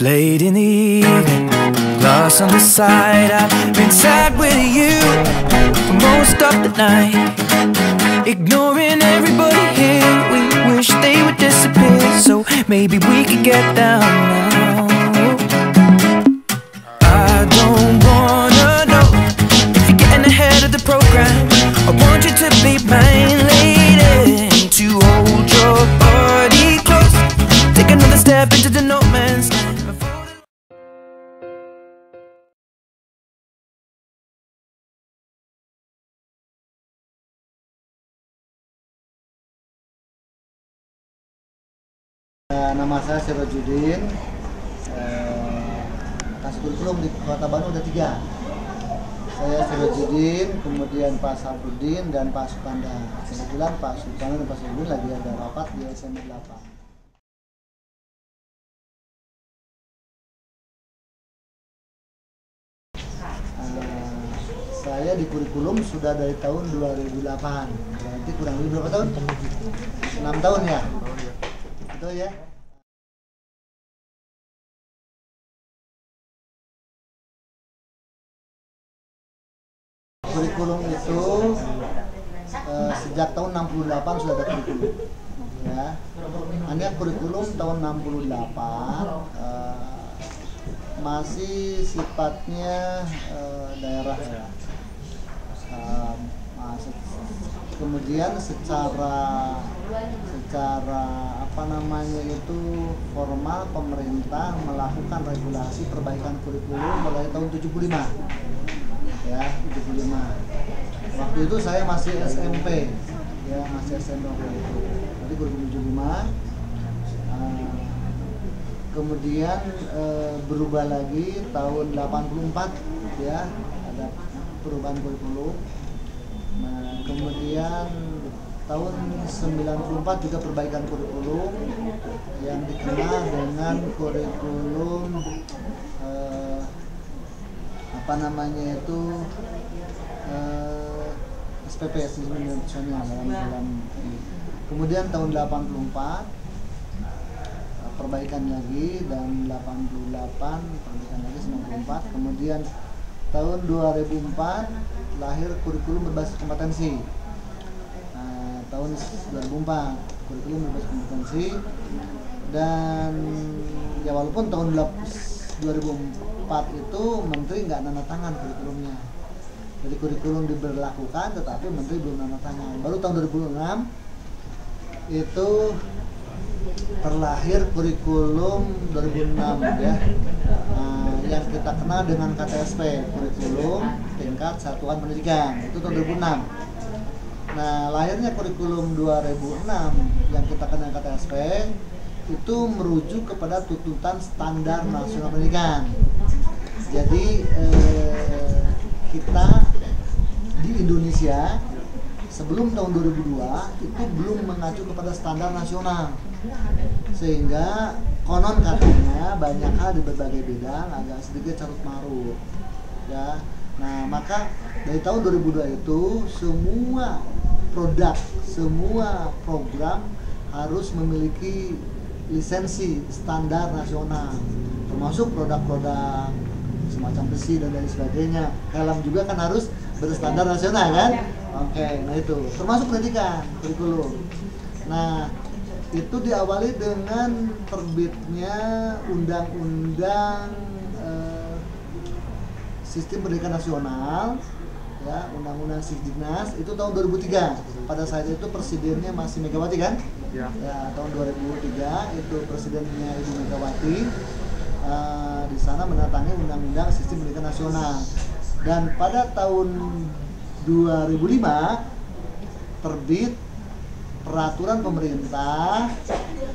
It's late in the evening, glass on the side. I've been sad with you for most of the night, ignoring everybody here. We wish they would disappear, so maybe we could get down now. I don't wanna know if you're getting ahead of the program. I want you to be mine, lady, to hold your body close. Take another step into the no man's land. Nama saya Sirojudin, kasih kurikulum di Kota Bandung ada 3. Saya Sirojudin, kemudian Pak Sabudin dan Pak Sukanda. Kebetulan Pak Sukanda dan Pak Sabudin lagi ada rapat di SMA 8. Saya di kurikulum sudah dari tahun 2008, berarti kurang lebih berapa tahun? 6 tahun ya? Betul ya? Kurikulum itu sejak tahun 68 sudah ada kurikulum, ya. Hanya kurikulum tahun 68 masih sifatnya daerah ya. Kemudian secara apa namanya itu formal pemerintah melakukan regulasi perbaikan kurikulum mulai tahun 75. Ya, 75. Waktu itu saya masih SMP, ya masih SMP waktu itu. Jadi kurikulum 75. Kemudian berubah lagi tahun 84, ya ada perubahan kurikulum. Nah, kemudian tahun 94 juga perbaikan kurikulum yang dikenal dengan kurikulum apa namanya itu SPP, sistem nasional dalam ini. Kemudian tahun 84 perbaikan lagi, dan 88 perbaikan lagi 94. Kemudian tahun 2004 lahir kurikulum berbasis kompetensi. Nah, tahun 2004 kurikulum berbasis kompetensi, dan ya walaupun tahun 2004 itu menteri nggak tanda tangan kurikulumnya. Jadi kurikulum diberlakukan tetapi menteri belum tanda tangan. Baru tahun 2006 itu terlahir kurikulum 2006 ya. Nah, yang kita kenal dengan KTSP, kurikulum tingkat satuan pendidikan, itu tahun 2006. Nah, lahirnya kurikulum 2006 yang kita kenal KTSP itu merujuk kepada tuntutan standar nasional pendidikan. Jadi kita di Indonesia sebelum tahun 2002 itu belum mengacu kepada standar nasional, sehingga konon katanya banyak hal di berbagai bidang agak sedikit carut marut ya. Nah, maka dari tahun 2002 itu semua produk, semua program harus memiliki lisensi standar nasional, termasuk produk-produk semacam besi dan lain sebagainya. Helm juga kan harus berstandar nasional kan? Oke, nah itu termasuk pendidikan, kurikulum. Nah, itu diawali dengan terbitnya Undang-Undang Sistem Pendidikan Nasional, ya, Undang-Undang Sisdiknas itu tahun 2003. Pada saat itu presidennya masih Megawati kan? Ya, tahun 2003 itu presidennya Ibu Megawati. Di sana menandatangani Undang-Undang Sistem Pendidikan Nasional. Dan pada tahun 2005 terbit Peraturan Pemerintah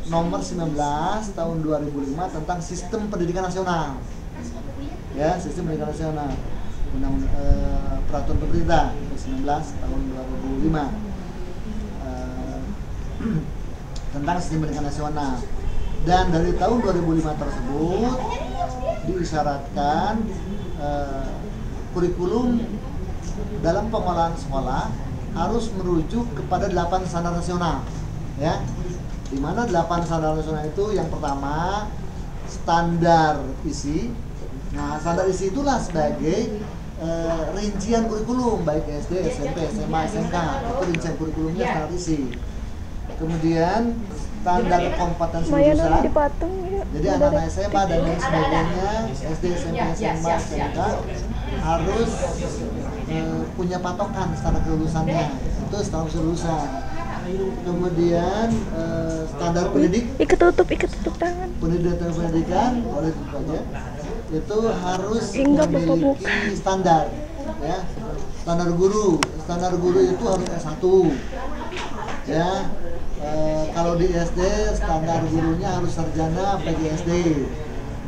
Nomor 19 Tahun 2005 tentang Sistem Pendidikan Nasional. Ya, Sistem Pendidikan Nasional. Peraturan Pemerintah Nomor 19 Tahun 2005 tentang Sistem Pendidikan Nasional. Dan dari tahun 2005 tersebut diisyaratkan kurikulum dalam pengolahan sekolah harus merujuk kepada 8 standar nasional, ya. Di mana 8 standar nasional itu yang pertama standar isi. Nah, standar isi itulah sebagai rincian kurikulum baik SD, SMP, SMA, SMK. Itu rincian kurikulumnya standar isi. Kemudian standar kompetensi lulusan. Jadi anak-anak SMA dan lain sebagainya, SD, SMP, SMA, SMK harus punya patokan standar kelulusannya. Itu standar kelulusan. Kemudian standar ikat tutup tangan. Pendidikan boleh buka aja. Itu harus memiliki standar, ya. Standar guru itu harus S1, ya. Kalau di SD standar gurunya harus sarjana PGSD.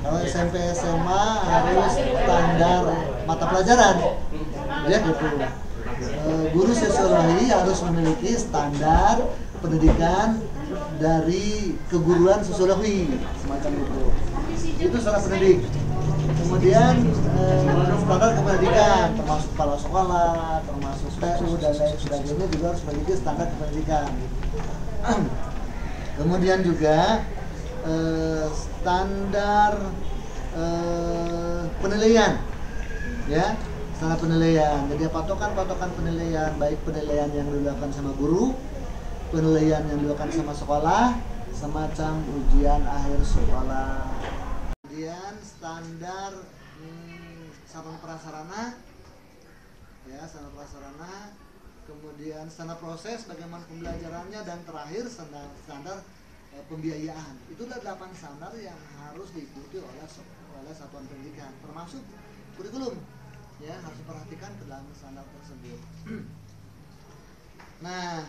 Kalau SMP SMA harus standar mata pelajaran, ya gitu. Guru sosiologi harus memiliki standar pendidikan dari keguruan sosiologi semacam itu. Itu standar pendidik. Kemudian standar kependidikan termasuk kepala sekolah, termasuk PU dan lain sebagainya juga harus memiliki standar kependidikan. Kemudian juga standar penilaian, ya, standar penilaian. Jadi patokan penilaian, baik penilaian yang dilakukan sama guru, penilaian yang dilakukan sama sekolah, semacam ujian akhir sekolah. Kemudian standar sarana prasarana, ya, sarana prasarana. Kemudian standar proses bagaimana pembelajarannya, dan terakhir standar pembiayaan. Itulah 8 standar yang harus diikuti oleh satuan pendidikan, termasuk kurikulum, ya, harus diperhatikan ke dalam standar tersebut. Nah,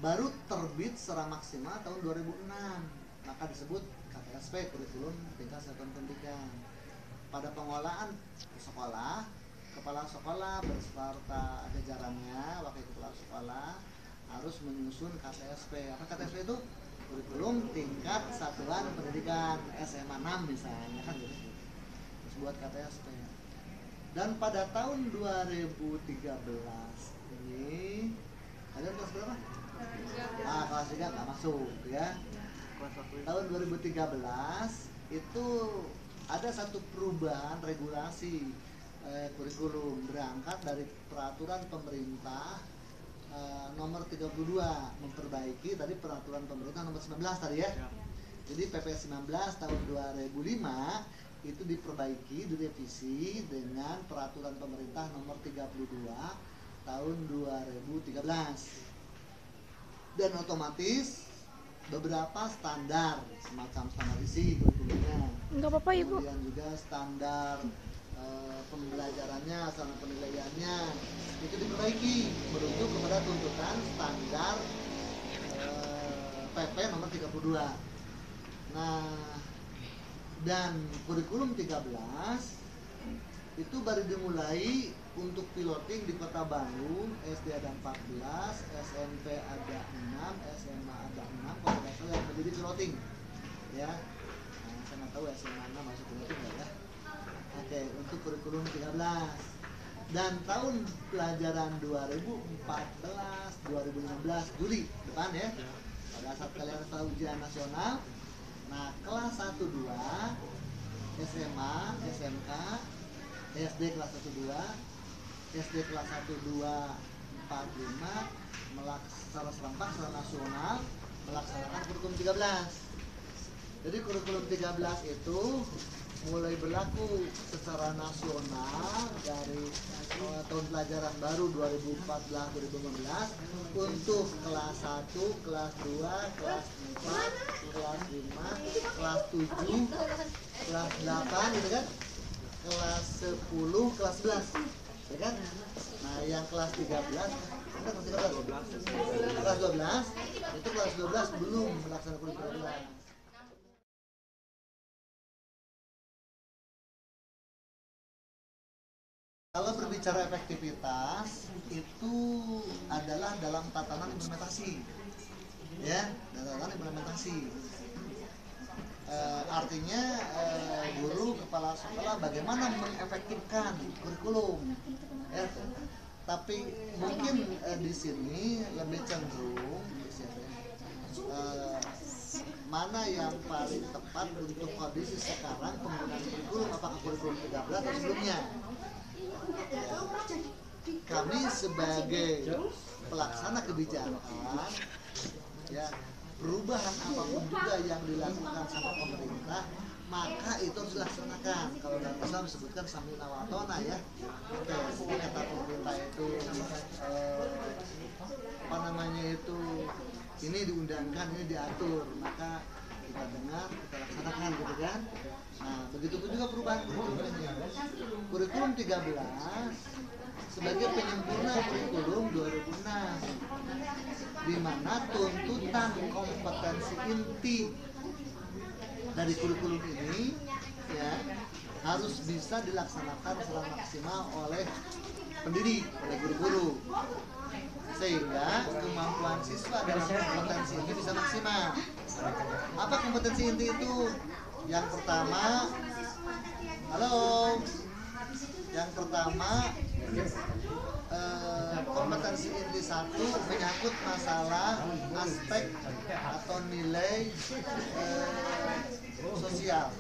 baru terbit secara maksimal tahun 2006, maka disebut KTSP, kurikulum tingkat satuan pendidikan. Pada pengelolaan sekolah, kepala sekolah beserta jajarannya, wakil kepala sekolah harus menyusun KTSP. Apa KTSP itu? Kurikulum tingkat satuan pendidikan SMA 6 misalnya, kan gitu. Terus buat KTSP. Dan pada tahun 2013 ini ada kelas berapa? Kelas 3 nggak masuk, ya. Tahun 2013 itu ada satu perubahan regulasi kurikulum, berangkat dari peraturan pemerintah nomor 32, memperbaiki tadi peraturan pemerintah nomor 19 tadi, ya. Jadi PP 19 tahun 2005 itu diperbaiki, direvisi dengan peraturan pemerintah nomor 32 tahun 2013. Dan otomatis beberapa standar, semacam standar isi kurikulumnya. Enggak apa-apa, Ibu. Kemudian juga standar pembelajarannya, standar penilaiannya itu diperbaiki merujuk kepada tuntutan standar PP nomor 32. Nah, dan kurikulum 13 itu baru dimulai untuk piloting di Kota Bandung. SD ada 14, SMP ada 6, SMA ada 6, kalau nggak salah yang menjadi piloting, ya. Nah, saya nggak tahu SMA 6 masuk piloting nggak, ya. Oke, untuk kurikulum 13. Dan tahun pelajaran 2014-2015 Juli depan, ya, pada saat kalian setelah ujian nasional. Nah, kelas 1-2 SMA, SMK, SD kelas 1-2, SD kelas 1-2, 4-5 secara serentak, secara nasional melaksanakan kurikulum 13. Jadi kurikulum 13 itu mulai berlaku secara nasional dari tahun pelajaran baru 2014-2015 untuk kelas 1, kelas 2, kelas 4, kelas 5, kelas 7, kelas 8, gitu kan? Kelas 10, kelas 11, ya kan? Nah, yang kelas 13, kelas 12, itu kelas 12 belum melaksanakan kurikulum 13. Kalau berbicara efektivitas, itu adalah dalam tatanan implementasi, ya, tatanan implementasi. Artinya guru, kepala sekolah bagaimana mengefektifkan kurikulum, ya. Tapi mungkin di sini lebih cenderung mana yang paling tepat untuk kondisi sekarang penggunaan kurikulum, apakah kurikulum 13 atau sebelumnya. Kami sebagai pelaksana kebijakan, ya, perubahan apapun juga yang dilakukan sama pemerintah, maka itu harus dilaksanakan. Kalau dalam Islam disebutkan samina wa atona, ya. Oke, jadi kata pemerintah itu ini diundangkan, ini diatur, maka kita dengar, kita laksanakan, gitu kan. Nah, begitu pun juga perubahan kurikulumnya. Kurikulum 13 sebagai penyempurna kurikulum 2006, di mana tuntutan kompetensi inti dari kurikulum ini, ya, harus bisa dilaksanakan secara maksimal oleh pendidik, oleh guru-guru, sehingga kemampuan siswa dalam kompetensi ini bisa maksimal. Apa kompetensi inti itu? Yang pertama, kompetensi inti 1 menyangkut masalah aspek atau nilai sosial.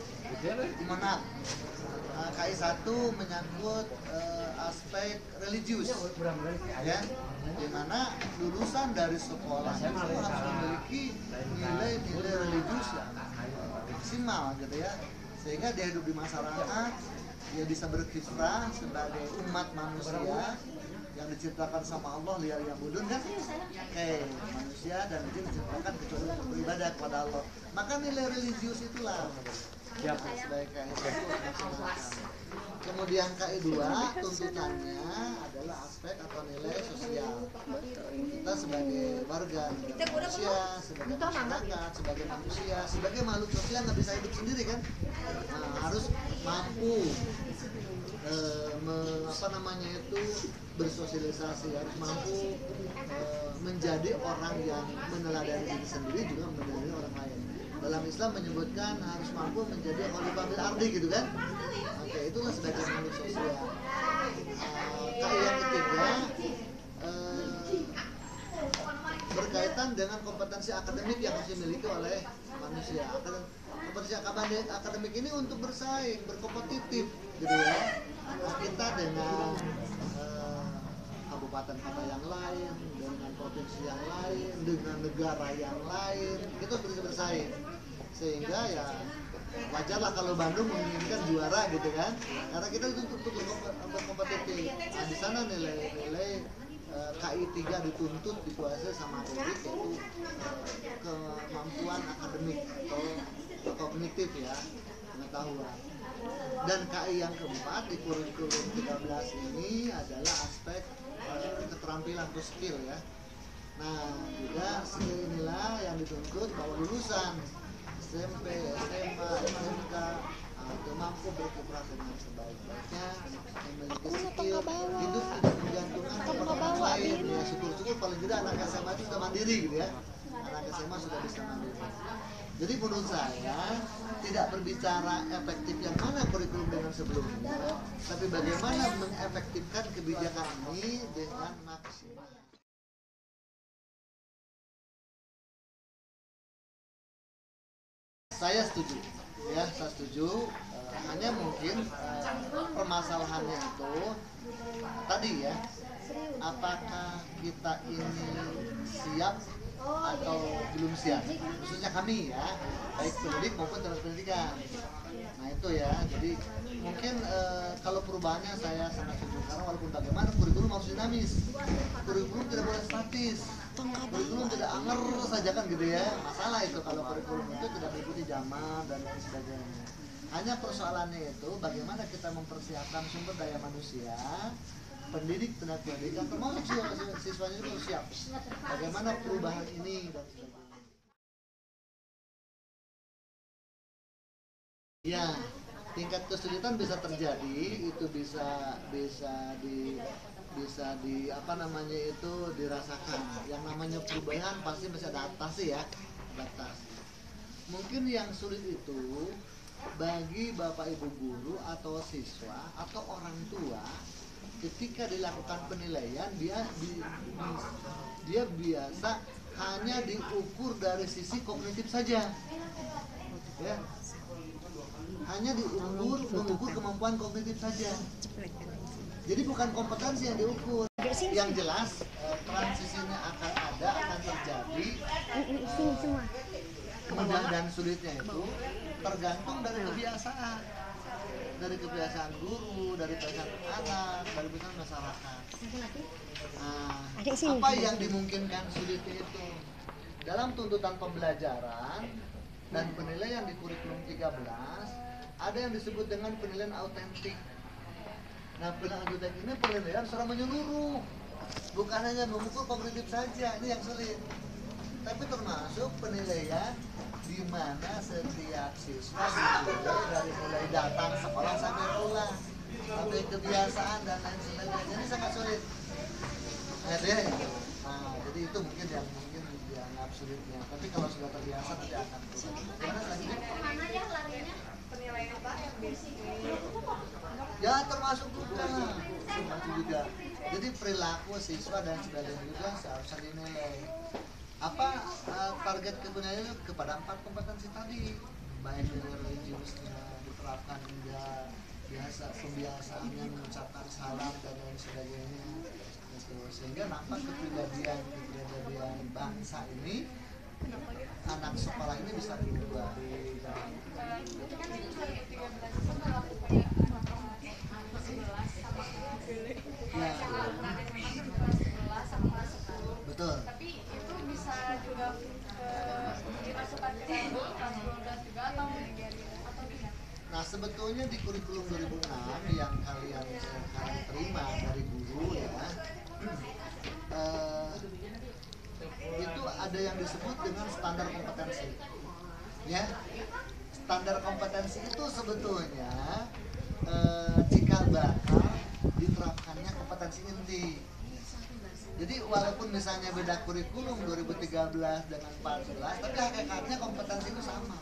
Mana KI 1 menyangkut aspek religius, ya, dimana lulusan dari sekolah itu harus memiliki nilai-nilai religius yang maksimal, gitu ya, sehingga dia hidup di masyarakat, dia bisa berkiprah sebagai umat manusia yang diciptakan sama Allah, liar yang budun, kan? Manusia dan jin diciptakan kecuali untuk beribadah kepada Allah. Maka nilai religius itulah sebagai KI 1. Kemudian KI 2 tuntutannya adalah aspek atau nilai sosial. Kita sebagai warga negara manusia, sebagai masyarakat, sebagai manusia, sebagai makhluk sosial nggak bisa hidup sendiri, kan? Nah, harus mampu bersosialisasi, harus mampu menjadi orang yang meneladani diri sendiri juga meneladani orang lain. Dalam Islam menyebutkan harus mampu menjadi khalifah fil ardi, gitu kan? Oke, itulah sebagai makhluk sosial. KI yang ketiga berkaitan dengan kompetensi akademik yang harus dimiliki oleh manusia. Kompetensi akademik ini untuk bersaing, berkompetitif, gitu ya. Kita dengan kabupaten kota yang lain, dengan provinsi yang lain, dengan negara yang lain, kita harus bisa bersaing. Sehingga ya wajarlah kalau Bandung menginginkan juara, gitu kan, karena kita itu untuk berkompetitif. Nah, di sana nilai-nilai KI 3 dituntut, dikuasai sama adik, yaitu kemampuan akademik atau kognitif, ya, pengetahuan. Dan KI yang keempat di kurikulum 13 ini adalah aspek keterampilan atau skill, ya. Nah, juga skill inilah yang dituntut bahwa lulusan SMP, SMA, SMK itu mampu berkiprah dengan sebaik-baiknya, memiliki skill, hidup tidak menggantungkan kepada orang lain. Ya, syukur-syukur paling tidak anak SMA itu sudah mandiri, gitu ya. Anak SMA sudah bisa mandiri. Jadi menurut saya tidak berbicara efektif yang mana kurikulum dengan sebelumnya, tapi bagaimana mengefektifkan kebijakan ini dengan maksimal. Saya setuju, ya, saya setuju. Hanya mungkin permasalahannya itu tadi, ya, apakah kita ini siap atau belum siap, khususnya kami, ya, baik pendidik maupun tenaga pendidikan. Nah itu, ya, jadi mungkin kalau perubahannya saya sangat setuju, karena walaupun bagaimana kurikulum harus dinamis, kurikulum tidak boleh statis, kurikulum tidak anger saja, kan, gitu ya. Masalah itu kalau kurikulum itu tidak mengikuti zaman dan lain sebagainya. Hanya persoalannya itu bagaimana kita mempersiapkan sumber daya manusia, pendidik, tenaga pendidikan, termasuk siswanya itu harus siap. Bagaimana perubahan ini dan sebagainya. Ya, tingkat kesulitan bisa terjadi, itu bisa dirasakan. Yang namanya perubahan pasti masih adaptasi, ya, adaptasi. Mungkin yang sulit itu bagi bapak ibu guru atau siswa atau orang tua, ketika dilakukan penilaian dia biasa hanya diukur dari sisi kognitif saja, ya. Hanya mengukur kemampuan kognitif saja. Jadi bukan kompetensi yang diukur. Yang jelas transisinya akan terjadi. Mudah dan sulitnya itu tergantung dari kebiasaan. Dari kebiasaan guru, dari kebiasaan anak, dari kebiasaan masyarakat. Nah, apa yang dimungkinkan sulitnya itu? Dalam tuntutan pembelajaran dan penilaian di kurikulum 13 ada yang disebut dengan penilaian autentik. Nah, penilaian autentik ini penilaian secara menyeluruh, bukan hanya mengukur kognitif saja, ini yang sulit. Tapi termasuk penilaian di mana setiap siswa dinilai dari mulai datang sekolah sampai pulang, sampai kebiasaan dan lain sebagainya. Ini sangat sulit. Nah, jadi itu mungkin yang dianggap sulitnya. Tapi kalau sudah terbiasa nanti akan turun. Gimana selanjutnya? Kemana ya larinya? Penilaian apa yang basic? Ya termasuk juga. Jadi perilaku siswa dan sebagainya juga seharusnya dinilai. Apa target penilaian kepada 4 kompetensi tadi, baik dari religiusnya diterapkan hingga pembiasaannya mengucapkan salam dan lain sebagainya, sehingga nampak kepribadian bangsa ini, anak sekolah ini bisa berubah. Betul. Tapi itu bisa juga dimasukkan ke kelas 12 juga atau tidak? Nah, sebetulnya di kurikulum 2006 yang kalian sekarang terima dari guru ya, itu ada yang disebut dengan standar kompetensi. Ya, standar kompetensi itu sebetulnya cikal bakal diterapkannya kompetensi inti. Jadi walaupun misalnya beda kurikulum 2013 dengan 14, tapi hakikatnya kompetensi itu sama,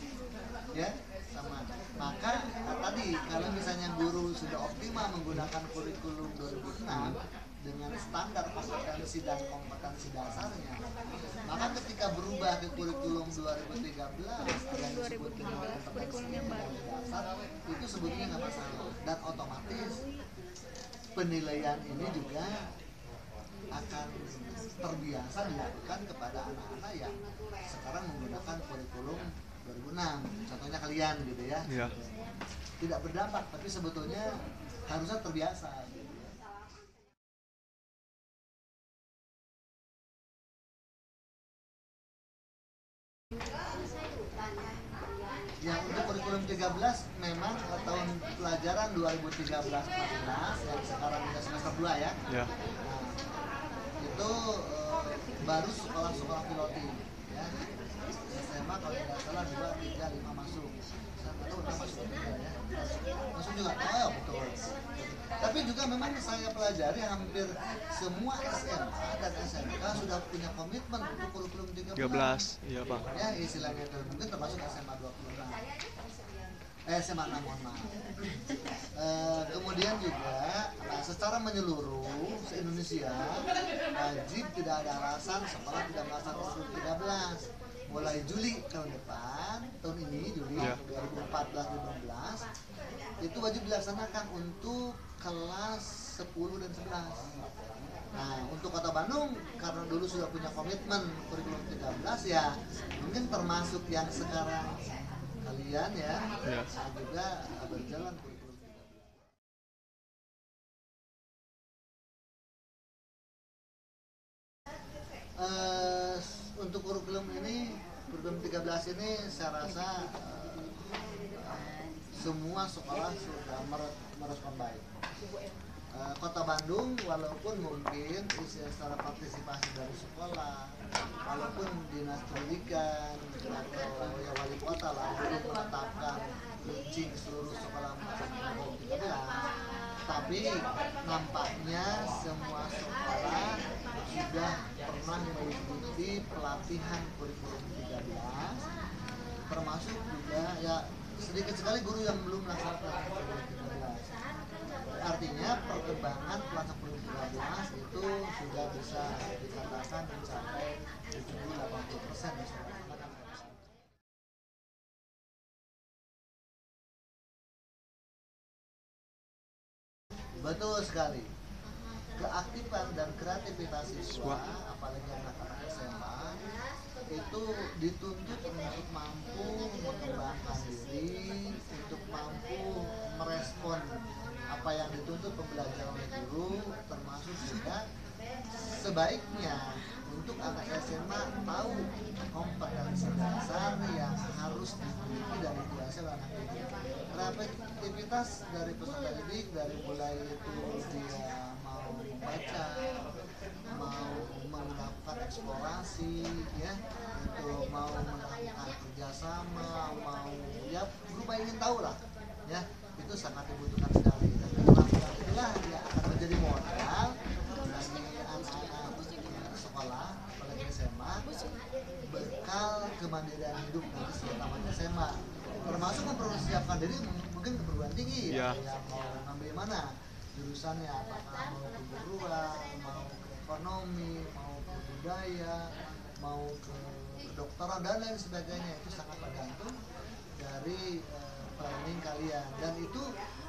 ya sama. Maka tadi kalau misalnya guru sudah optimal menggunakan kurikulum 2006 dengan standar kompetensi dan kompetensi dasarnya, maka ketika berubah ke kurikulum 2013 yang disebut dengan kompetensi dasar itu sebetulnya nggak masalah, dan otomatis penilaian ini juga akan terbiasa dilakukan kepada anak-anak yang sekarang menggunakan kurikulum 2006. Contohnya kalian gitu ya. Iya. Tidak berdampak, tapi sebetulnya harusnya terbiasa. Gitu ya. Ya, untuk kurikulum 13 memang tahun pelajaran 2013-14 yang sekarang sudah semester 2 ya. Iya. Itu baru sekolah-sekolah piloti ya. SMA kalau tidak salah 2, 3, 5 masuk. Saya tahu udah masuk juga ya. Masuk juga. Oh ya betul. Tapi juga memang saya pelajari hampir semua SMA dan SMK sudah punya komitmen untuk kurikulum 13. Iya, Pak. Ya, istilahnya itu mungkin termasuk SMA 26. SMA 6, mohon maaf. Kemudian juga secara menyeluruh se-Indonesia wajib tidak ada alasan sekolah tidak melaksanakan kurikulum 13. Mulai Juli tahun depan, tahun ini Juli 2014-2015 itu wajib dilaksanakan untuk kelas 10 dan 11. Nah, untuk Kota Bandung karena dulu sudah punya komitmen kurikulum 13 ya, mungkin termasuk yang sekarang kalian ya, juga berjalan kurikulum 13. Untuk kurikulum ini, kurikulum 13 ini saya rasa semua sekolah sudah merespon baik. Kota Bandung walaupun mungkin secara partisipasi dari sekolah, walaupun dinas pendidikan atau ya wali kota lah belum menetapkan launching seluruh sekolah kurikulum 13, tapi nampaknya semua sekolah sudah pernah mengikuti pelatihan kurikulum 13, termasuk juga ya sedikit sekali guru yang belum melaksanakan kurikulum 13. Artinya perkembangan pelaksanaan kurikulum 13 itu sudah bisa dikatakan mencapai Itu dulu 80% misalnya. Betul sekali. Keaktifan dan kreativitas siswa, apalagi anak-anak SMA, itu dituntut untuk mampu mengembangkan diri, untuk mampu merespon apa yang dituntut pembelajaran oleh guru, termasuk juga sebaiknya untuk anak SMA tahu kompetensi dasar yang harus dimiliki dan dikuasai oleh anak didik. Kreativitas dari peserta didik dari mulai itu dia mau membaca, mau melakukan eksplorasi, ya, itu mau melakukan kerjasama, mau ya berubah ingin tahu lah, ya, itu sangat dibutuhkan sekali. Dan keterampilan inilah yang akan menjadi modal bagi anak-anak sekolah, apalagi SMA, bekal kemandirian hidup nanti setelah tamat SMA, termasuk mempersiapkan diri mungkin ke perguruan tinggi, ya, mau ngambil mana jurusannya, apakah mau ke keguruan, mau ke ekonomi, mau ke budaya, mau ke kedokteran dan lain sebagainya. Itu sangat tergantung dari planning kalian, dan itu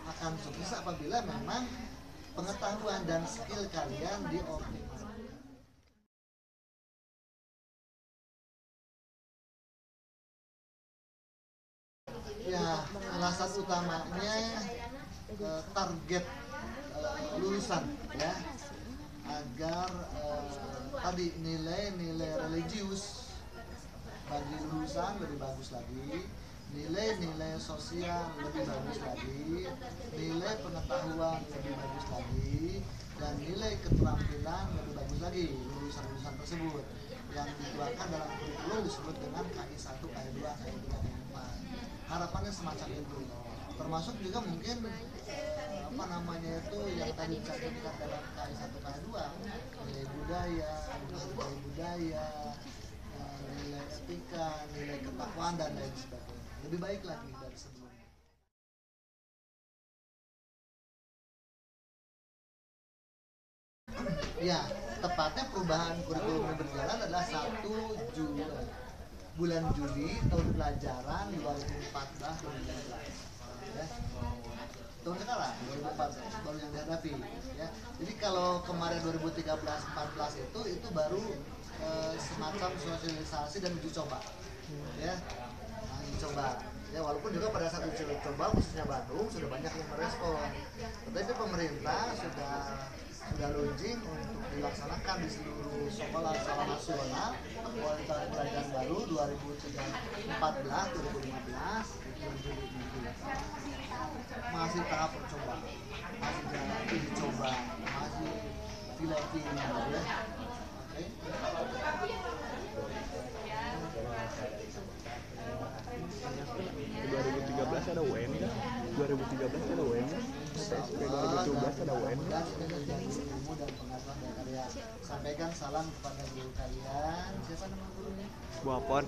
akan sukses apabila memang pengetahuan dan skill kalian dioptimalkan. Ya, alasan utamanya target lulusan, ya, agar tadi nilai-nilai religius bagi lulusan lebih bagus lagi, nilai-nilai sosial lebih bagus lagi, nilai pengetahuan lebih bagus lagi, dan nilai keterampilan lebih bagus lagi lulusan-lulusan tersebut yang dituangkan dalam kurikulum disebut dengan KI 1, KI 2, KI 3, KI 4. Harapannya semacam itu. Termasuk juga mungkin apa namanya itu yang tadi dicantumkan dalam KI 1, KI 2, nilai budaya, nilai etika, nilai ketakwaan dan lain sebagainya. Lebih baik lagi dari sebelumnya. Ya, tepatnya perubahan kurikulum yang berjalan adalah 1 bulan Juli tahun pelajaran 2014-2015. Ya. Tahun sekarang 2014 baru yang dihadapi, ya. Jadi kalau kemarin 2013-14 itu baru semacam sosialisasi dan uji coba, ya, uji coba, ya, walaupun juga pada saat uji coba khususnya Bandung sudah banyak yang merespon, tetapi pemerintah sudah launching untuk dilaksanakan di seluruh sekolah nasional mulai tahun pelajaran baru 2014-2015 masih tahap percobaan, masih jalan uji coba, masih piloting, ya. Oke. 2013 ada UN kan? 2013 ada UN kan? SMP 2017 ada UN kan? Ilmu dan pengetahuan dari kalian. Sampaikan salam kepada guru kalian. Siapa nama gurunya? Bu Apon.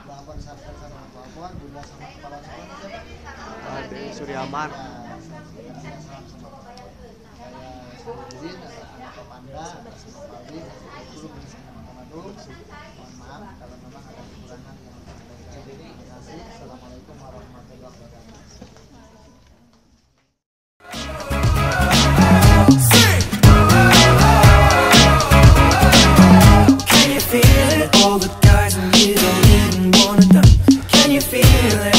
Bu Apon, sampaikan salam Bu Apon. Bunda sama kepala sekolah siapa? Ade Suryaman. Salam sama saya Izin, anak Panda, sama Paldi, guru bersama Muhammadun. Mohon maaf kalau memang ada kekurangan yang terjadi. Terima kasih. Assalamualaikum warahmatullahi wabarakatuh. Can you feel it? All the guys in here don't even wanna done. Can you feel it?